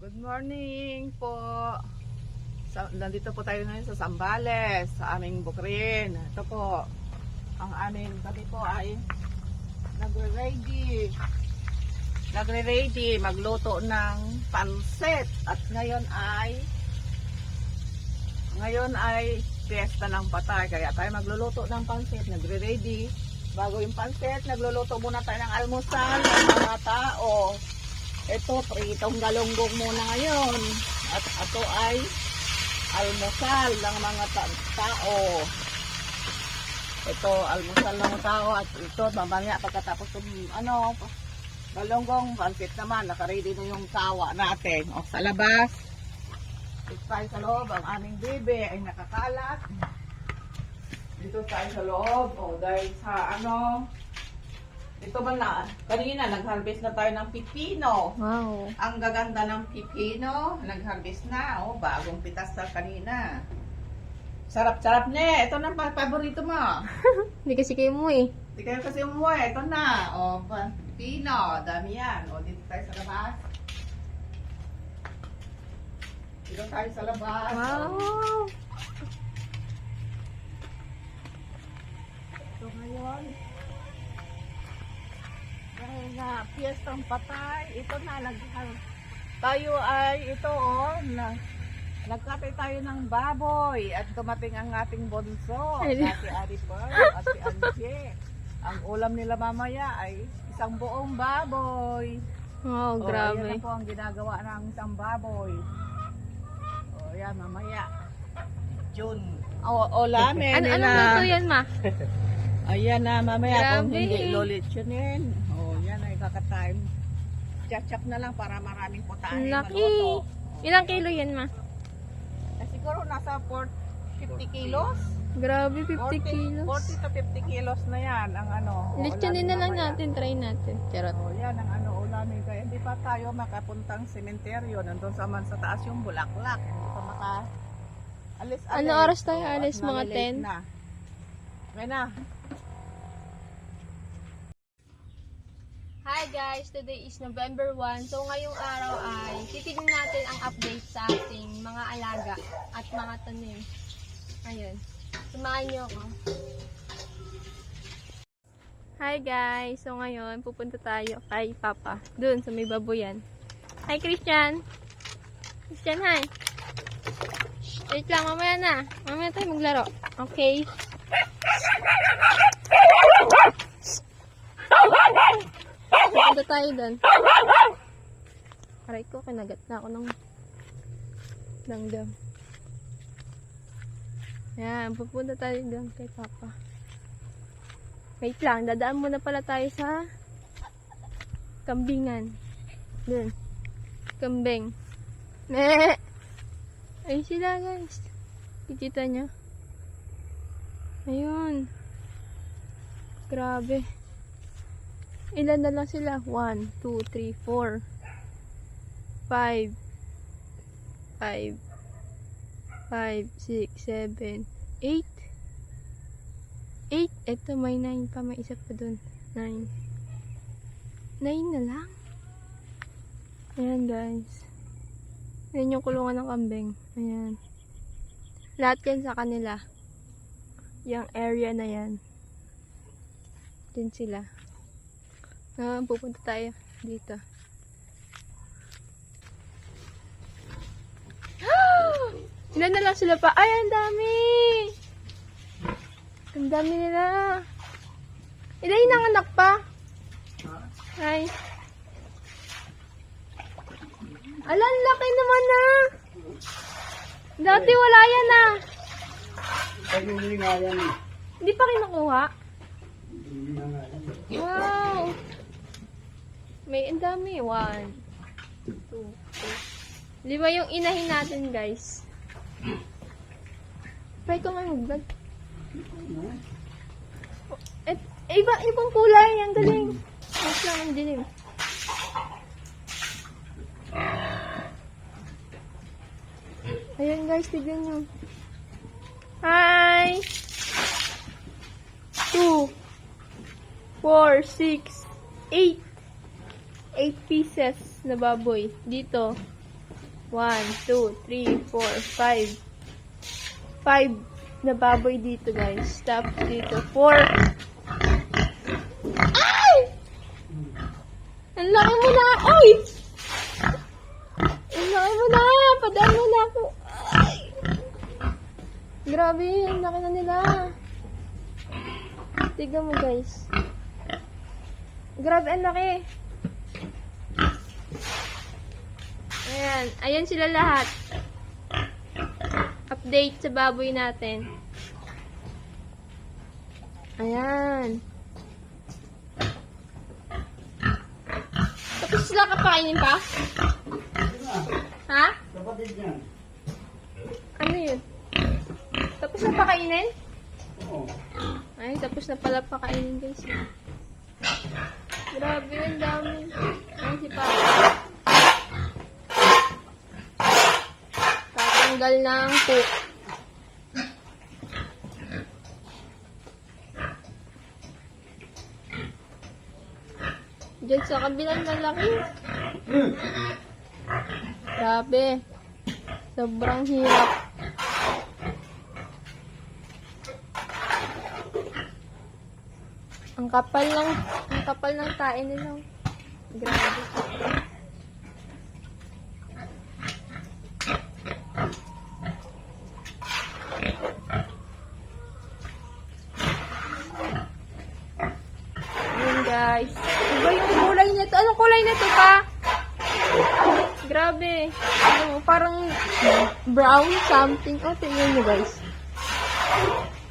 Good morning po. Nandito po tayo ngayon sa Zambales, sa aming bukrin. Ito po, ang aming gabi po ay nagre-ready magluto ng pansit. At ngayon ay fiesta ng patay. Kaya tayo magluluto ng pansit, nagre-ready. Bago yung pansit, nagluluto muna tayo ng almusal ng mga tao. Ito, pritong galunggong muna ngayon. At ito ay almusal ng mga tao. Ito, almusal ng mga tao. At ito, mamaya pagkatapos ng galunggong, pansit naman. Nakaready na yung sawa natin. O, sa labas. Dito tayo sa loob. Ang aming bebe ay nakakalat. Dito tayo sa loob. O, dahil sa ito ba na, kanina nag-harvest na tayo ng pipino. Wow. Ang gaganda ng pipino, nag-harvest na. Oh, bagong pitas sa kanina. Sarap-sarap ne. Ito na paborito mo. Hindi kasi kayo mo eh. Hindi kayo kasi umuwi. Ito na. Oh, pipino. Dami yan. Oh, dito tayo sa labas. Dito tayo sa labas. Wow. Ito ngayon. Dahil na piyestang patay, ito na tayo ay nagkatay tayo ng baboy at dumating ang ating bonso, si Aripar at si Anje. Ang ulam nila mamaya ay isang buong baboy. Wow, grabe. Yan na po ang ginagawa ng isang baboy. O yan, mamaya. June. O lamin Ano nila. luto yan, ma? Ayan na, mamaya kung Grabe. hindi lolitsunin. Oh, yan ay kakatime. Chachap na lang para maraming putahe Laki. maluto. Ilang kilo yan, ma? Siguro nasa 50 kilos. Grabe, 50 kilos. 40 to 50 kilos na yan ang Litsunin na lang mamaya. natin, try natin. Charot. Oh, yan ang ulamin. Kaya hindi pa tayo makapuntang sementeryo. Nandun sa taas yung bulaklak. Hindi pa alis. Ano oras tayo alis? Mga 10? Na. Okay na. Hi guys, today is November 1. So ngayong araw ay titignan natin ang update sa ating mga alaga at mga tanim. Ayun. Samahan niyo ako. Hi guys, so ngayon pupunta tayo kay Papa. Doon sa may baboyan. Hi Christian. Christian, hi. Wait lang, mamaya na. Mamaya tayo maglaro. Okay. Pupunta tayo doon. Aray ko, kinagat na ako ng langgam. Yan, pupunta tayo doon kay Papa. Wait lang, dadaan muna pala tayo sa kambingan. Doon. Kambing. Ne! Ayun sila guys. Kikita nyo? Ayun. Grabe. Ilan na lang sila? 1, 2, 3, 4 5 5 5, 6, 7 8 8. Ito may 9 pa. May isa pa dun. 9 na lang. Ayan guys. Ayan yung kulungan ng kambing. Ayan. Lahat yan sa kanila. Yung area na yan. Din sila. Pupunta tayo dito. Ilan na lang sila pa? Ay, ang dami! Ang dami nila. Ilan yung nanganak pa? Ay. Alan, laki naman na. Dati wala yan ah. Hindi pa kinukuha? Wow! May ang dami. 1, 2, 3. 5 yung inahin natin, guys. Try ko nga mag-vlog. Ibang kulay. Ang galing. Mas lang ang dilim. Ayan, guys. Tignan nyo. Hi! 2, 4, 6, 8. 8 pieces na baboy. Dito. 1, 2, 3, 4, 5. 5 na baboy dito, guys. Tapos dito, 4. Ay! Ang laki mo na! Oy! Ang laki mo na! Padaan mo na ako! Ay! Grabe, ang laki na nila. Tignan mo, guys. Grabe, ang laki. Ayan. Ayan sila lahat. Update sa baboy natin. Ayan. Tapos sila kapainin pa? Ha? Kapatid niyan. Ano yun? Tapos na pakainin? Oo. Ay, tapos na pala pakainin, guys. Grabe, ang dami. Ay, si Papa. Tatanggal ng cook. Diyan sa kabilang malaki. Grabe. Sobrang hirap. Ang kapal ng tae nila. Grabe. Ayan, guys. Iba yung kulay nito. Anong kulay nito pa? Grabe. Ano, parang brown something. Oh, tingnan nyo, guys.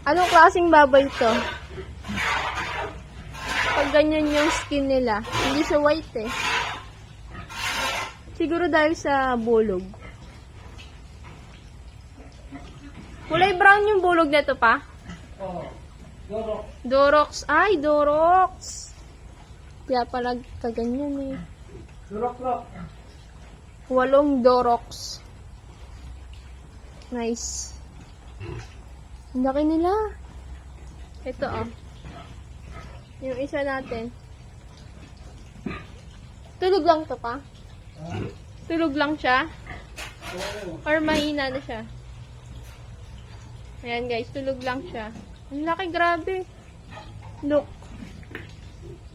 Anong klaseng baboy to? Pag ganyan yung skin nila. Hindi siya white eh. Siguro dahil sa bulog. Kulay brown yung bulog nito pa? Oo. Doro. Dorox. Ay, Dorox. Kaya pala kaganyan eh. Durok-rok. 8 Dorox. Nice. Ang laki nila. Ito oh. Yung isa natin. Tulog lang to pa? Tulog lang siya? Oo. Or mahina na siya? Ayan guys, tulog lang siya. Ang laki, grabe. Look.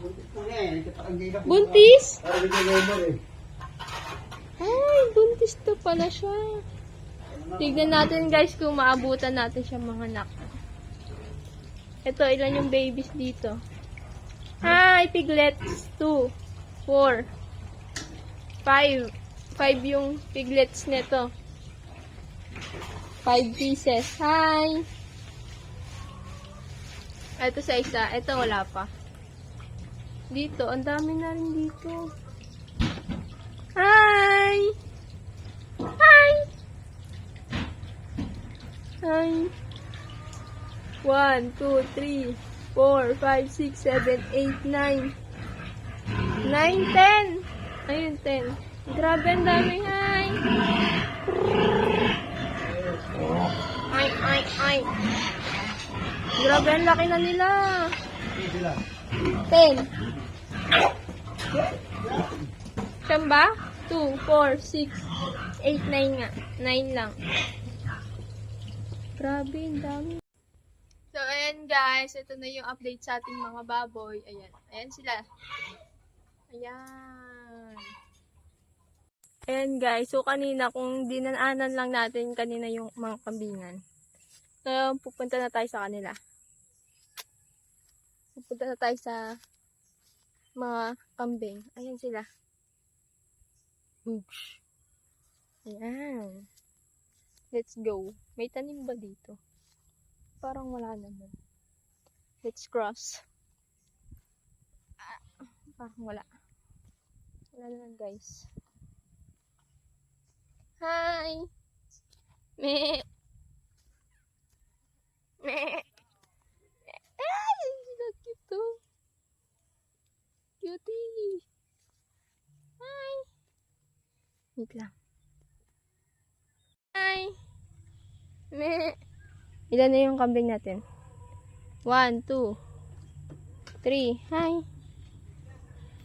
Buntis po niya eh. Hindi ka Buntis? Parang hindi labor eh. Ay, buntis to pala siya. Tignan natin guys kung maabutan natin siya mga anak. Ito, ilan yung babies dito? Hi, piglets. 2, 4, 5. 5 yung piglets nito. 5 pieces. Hi! Ito sa isa. Ito wala pa. Dito. Ang dami na rin dito. Hi! Hi! Hi! 1, 2, 3, 4, 5, 6, 7, 8, 9. 9, 10. Ayun, 10. Grabe, ang dami. Hi! Ay, ay, ay. Grabe, ang laki na nila. Hindi sila. 10. Saan ba? 2, 4, 6, 8, 9 nga. 9 lang. Grabe, ang dami. So, ayan guys. Ito na yung update sa ating mga baboy. Ayan. Ayan sila. Ayan. Ayan guys. So, kanina kung dinaanan lang natin kanina yung mga kambingan. So, pupunta na tayo sa kanila. Pupunta na tayo sa mga kambing. Ayan sila. Oops. Ayan. Let's go. May tanim ba dito? Parang wala naman. Let's cross. Parang wala. Wala naman guys. Hi! Me! Me! Ay! Sila cute to. Cutie! Hi! Wait lang. Hi! Me! Ilan na yung kambing natin? 1, 2, 3, hi!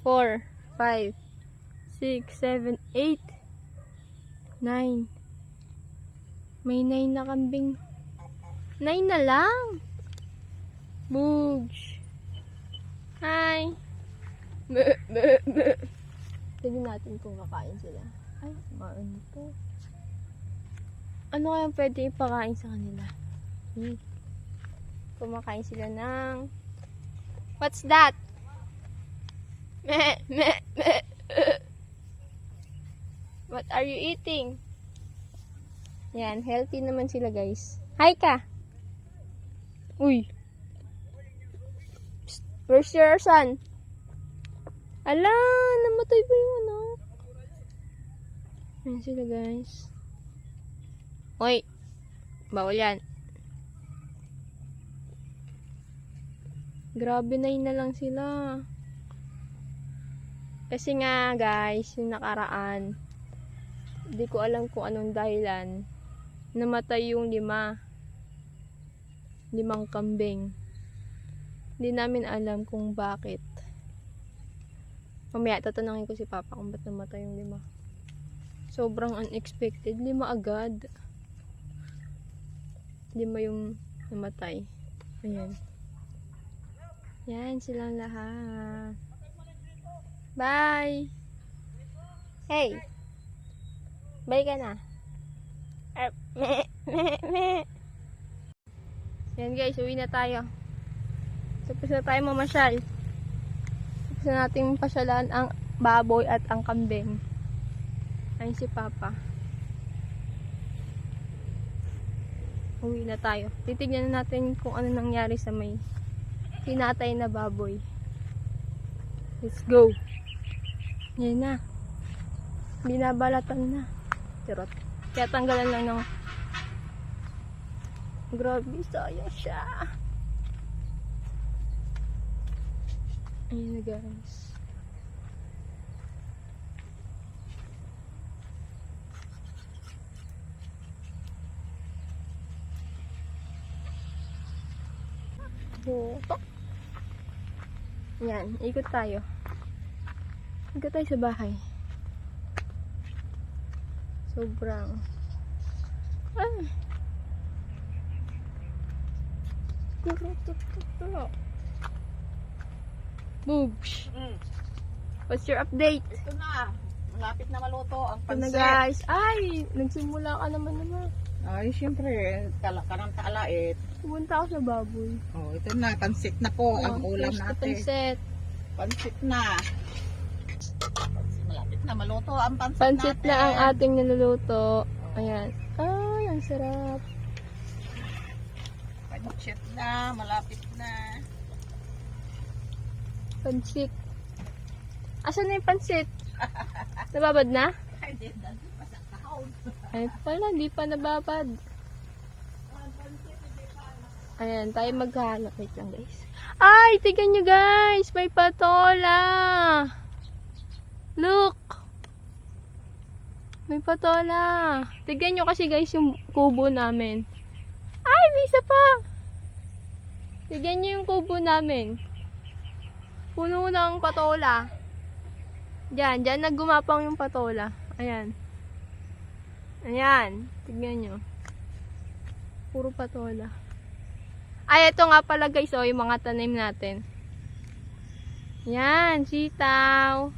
4, 5, 6, 7, 8, 9, 9. May 9 na kambing. 9 na lang. Bugs. Hi. Tignan natin kung kakain sila. Ay, maano to. Ano kaya pwede ipakain sa kanila? Kumakain sila ng... What's that? What are you eating? Yan, healthy naman sila guys. Hi ka! Uy! Psst, where's your son? Ala, namatay ba yung anak? Yan sila guys. Uy! Bawal yan. Grabe na yun na lang sila. Kasi nga guys, yung nakaraan, hindi ko alam kung anong dahilan, namatay yung 5 kambing. Hindi namin alam kung bakit. Mamaya tatanungin ko si Papa kung ba't namatay yung 5. Sobrang unexpected. 5 agad. 5 yung namatay. Ayan. Yan silang lahat. Bye! Hey! Bye ka na. Yan guys, uwi na tayo. Tapos na tayo mamasyal. Tapos na natin pasyalan ang baboy at ang kambing. Ayun si Papa. Uwi na tayo. Titignan na natin kung ano nangyari sa may tinatay na baboy. Let's go. Yan na. Binabalatan na. Charot. Kaya tanggalan lang ng... Grabe, sayang siya. Ayan na guys. Ito. Yan, ikot tayo. Ikot tayo sa bahay. Sobrang Boobs. What's your update? Ito na. Malapit na maluto ang Ito na pansit. guys. Ay, nagsimula ka naman. Ay, siyempre, kanang kalait. Pumunta ako sa baboy. Oh, ito na, pansit na po ang ulam First natin. pansit. Pansit na. Malapit na maluto ang pansit, Pansit natin. na ang ating niluluto. Ayan. Ay, ang sarap. Pansit na, malapit na. Pansit. Asan na yung pansit? Nababad na? Ay, di na, masakahon. Ay pala, hindi pa nababad. Ayan, tayo maghahanap. Wait lang guys. Ay, tignan nyo guys. May patola. Look. May patola. Tignan nyo kasi guys yung kubo namin. Ay, may isa pa. Tignan nyo yung kubo namin. Puno ng patola. Diyan naggumapang yung patola. Ayan. Ayan. Tignan nyo. Puro patola. Ay, ito nga pala guys, oh, yung mga tanim natin. Yan, sitaw.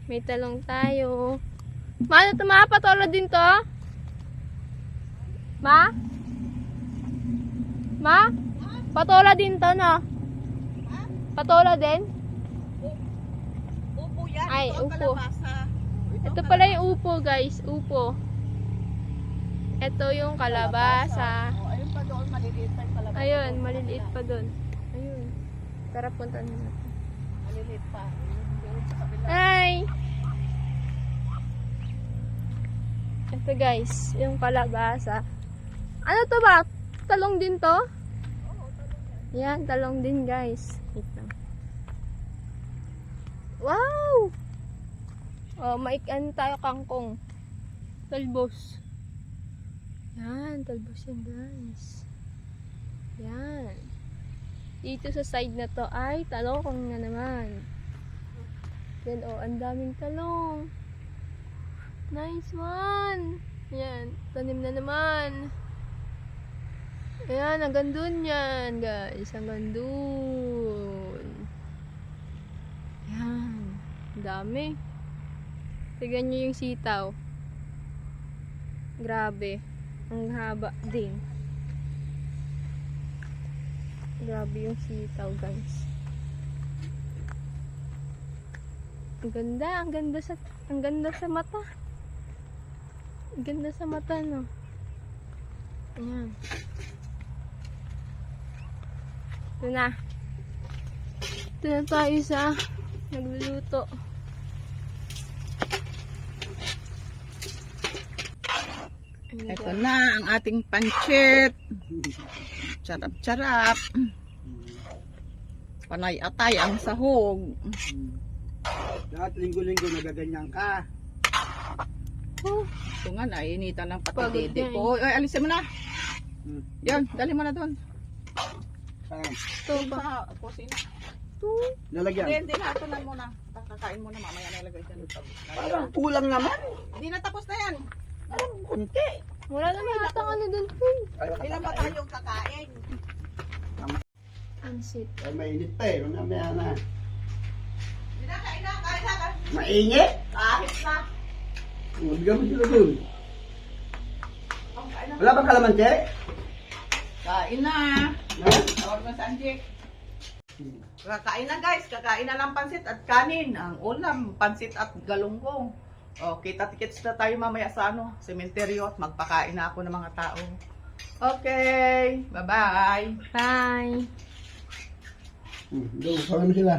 May talong tayo. Ma, ito mga patola din to? Ma? Ma? Patola din to, no? Patola din? Upo yan. Ay, ito ang upo. kalabasa. Ito pala yung upo, guys. Upo. Ito yung kalabasa. Oh, ayun pa doon, maliliit pa yung kalabasa. Ayun, maliliit pa dun. Ayun. Tara, punta na natin. Maliliit pa. Ayun, doon sa kabila. Hi! Ito guys, yung kalabasa. Ano to ba? Talong din to? Yan, talong din guys. Wait lang. Wow! Oh, maikan tayo kangkong. Talbos. Yan, talbos yan guys. Yan. Dito sa side na to ay talong na naman. Yan oh, ang daming talong. Nice one. Ayan, tanim na naman. Ayan, hanggang dun yan, guys. Hanggang dun. Ayan. Ang dami. Tignan nyo yung sitaw. Grabe. Ang haba din. Grabe yung sitaw, guys. Ang ganda, ang ganda sa mata. Ang ganda sa mata, no? Ayan. Ito na. Ito na tayo sa nagluluto. Ito na ang ating pancit. Charap-charap. Panay-atay ang sahog. Lahat linggo-linggo nagaganyan ka. Oh, ito nga, nainitan ng Pagod patididi na eh. ko. Ay, alisin mo na. Yan, dali mo na doon. Saan? Ito ba? Sa kusina. Lalagyan. Hindi na. Ito na muna. Kakain mo na, mamaya nalagay dyan. Parang kulang naman. Hindi na tapos na yan. Kunti. Wala naman atang ano dun, Uy. Ilan ba tayong kakain? Pansit. Ay, mainit pa eh. Mamaya na. Hindi na, kain na, kain na. Mainit? Kahit na. Bigyan mo sila dun. Kain na. Wala bang kalamansi? Kain na. Ha? Tawag mo sa Anjik. Kakain na guys, kakain na lang pansit at kanin. Ang ulam, pansit at galunggong. O, kita-tikits na tayo mamaya sa sementeryo at magpakain na ako ng mga tao. Okay, bye-bye. Bye. Doon, kawin mo sila.